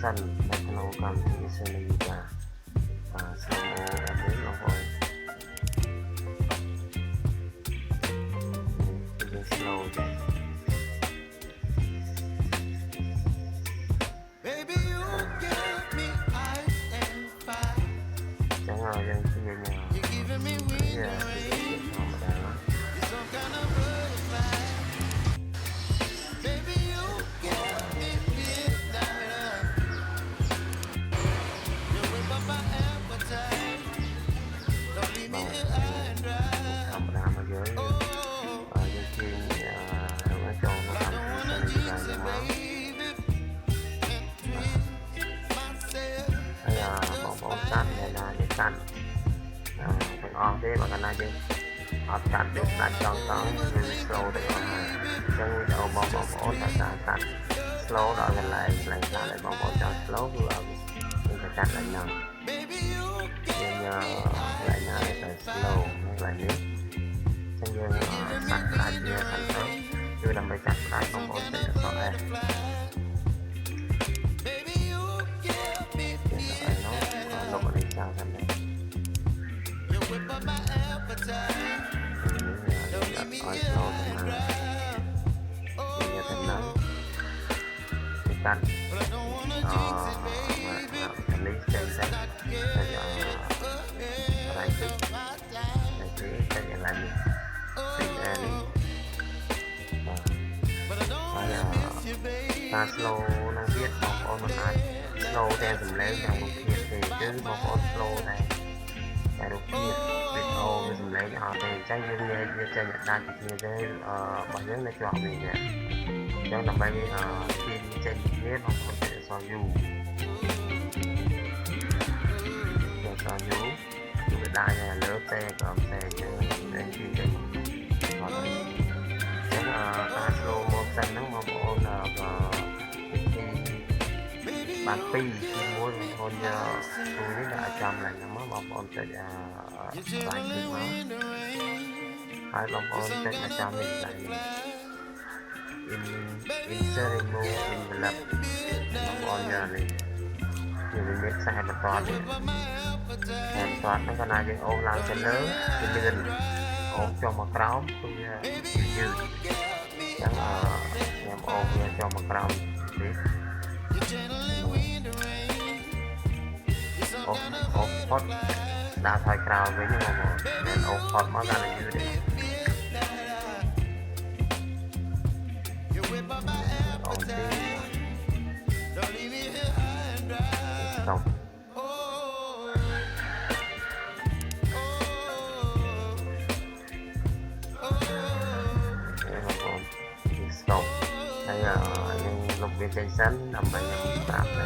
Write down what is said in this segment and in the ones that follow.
motion នៅក្នុងកម្មវិធី Cinematic slow mo แบบนี้បងប្អូនវា slow ដែរ Baby you give me ice and fire ចឹងហើយយើងជាញ៉ាំ You giving me wind and rain ធម្មតា You're some kind of butterfly Baby you give me midnight You whip up my appetite Don't leave me here high and dry ធម្មតាមកយើងយើងជាមកចូលមក I don't wanna jinx it baby And twist myself ហើយបងប្អូនកាត់នៅណាយើងកាត់ទាំងអស់ទេបើកាលណាយើងអត់កាត់យើងដាច់ចង់យើង slow ទៅអស់ហើយអញ្ចឹងវីដេអូបងប្អូនថាការកាត់ slow ដល់កន្លែងខ្លះដែលបងប្អូនចង់ slow គឺឲ្យយើងទៅកាត់ឡើងហ្នឹង Baby you យើងកន្លែងណាទៅ slow កន្លែងនេះអញ្ចឹងយើងកាត់ផ្ដាច់វាខាងទៅគឺដើម្បីកាត់ផ្ដាច់បងប្អូនទៅអត់អេ Baby you give me ហើយនោះលោកអរិយចៅតាមនេះ You whip up my appetite Don't leave me ឲ្យ here slow ទៅ high and ណា dry វាទៅណា Oh កាត់ But I don't wanna jinx it baby លីស្ចេញទៅ Not ទៅ get រ៉ៃ ahead ទៅ of my time ទៅទៅកន្លែងនេះពីអានេះ But I don't ហើយ wanna miss you baby ការ slow នឹងទៀតបងប្អូនមិនអាច slow តែសំឡេងយ៉ាងរូបភាពទេគឺបងប្អូន slow តែរូបភាពវីដេអូវាសំឡេងអត់ទេអញ្ចឹងយើងនិយាយវាចេញដាច់គ្នាទេរបស់យើងនៅជាប់នេះអញ្ចឹងដើម្បីទីចេញគ្នាបងប្អូនត្រូវសយូគឺវាដាក់យ៉ាងលើតែក៏តែយើងតែទីចេញអត់ទេអញ្ចឹងការ slow motion ហ្នឹងបងប្អូនបានពីរទី1បងប្អូនយកទូនេះដាក់ចំឡើងហ្នឹងមកបងប្អូនចុចបាញ់ទីមកហើយបងប្អូនចុចមកចំនេះដៃនេះ insert remove envelope បងប្អូនយកនេះគឺវាមានខ្សែបន្ទាត់នេះខ្សែបន្ទាត់ហ្នឹងកាលណាយើងអូសឡើងទៅលើគឺលឿនអូសចុះមកក្រោមគឺវាយឺតអញ្ចឹងខ្ញុំអូសវាចុះមកក្រោមនេះអូសផុតដាក់ថយក្រោមវិញបងប្អូនមិនអូសផុតមកកាន់តែយឺតទេអូសទីស្តុបស្តុបហើយយើងលុបវាចេញសិនដើម្បីខ្ញុំប្រាប់នៅ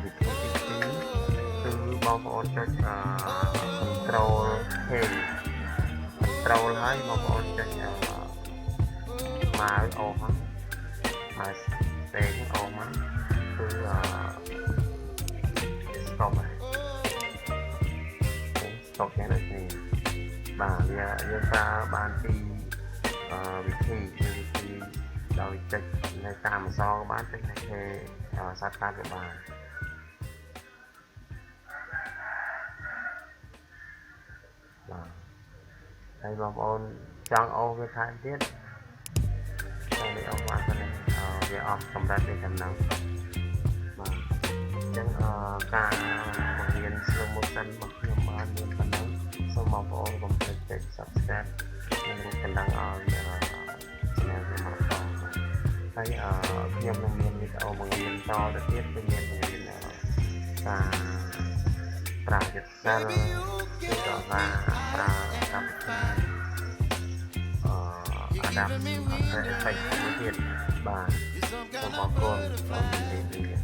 វិធីទី2គឺបងប្អូនចុចcontrol K control ហើយបងប្អូនចុចម៉ាវអូហ្នឹងម៉ាវស្ទេងអូហ្នឹងគឺstop ហើយ stop យ៉ាងដូចនេះបាទវាយើងប្រើបានពីវិធីដោយចុចនៅតាមអក្សរបានចុចនៅគេសាត់កាត់វាបានបាទហើយបងប្អូនចង់អូសវាថែមទៀតហើយនេះអូសបានប៉ុណ្ណេះវាអស់កម្រិតវាចំណងបាទអញ្ចឹងការបង្រៀន slow motion របស់ខ្ញុំបានមានប៉ុណ្ណឹងសូមបងប្អូនកុំភ្លេចចុច subscribe និងរូបកណ្ដឹងឲ្យ channel ខ្ញុំមកតហើយខ្ញុំនឹងមានវីដេអូបង្រៀនតទៅទៀតគឺមានបង្រៀនការប្រើយុទ្ធសាស្ត្រគឺក៏ថាប្រើកម្មវិធីAdobe After Effects មួយទៀតបាទសូមអរគុណសូមជម្រាបលា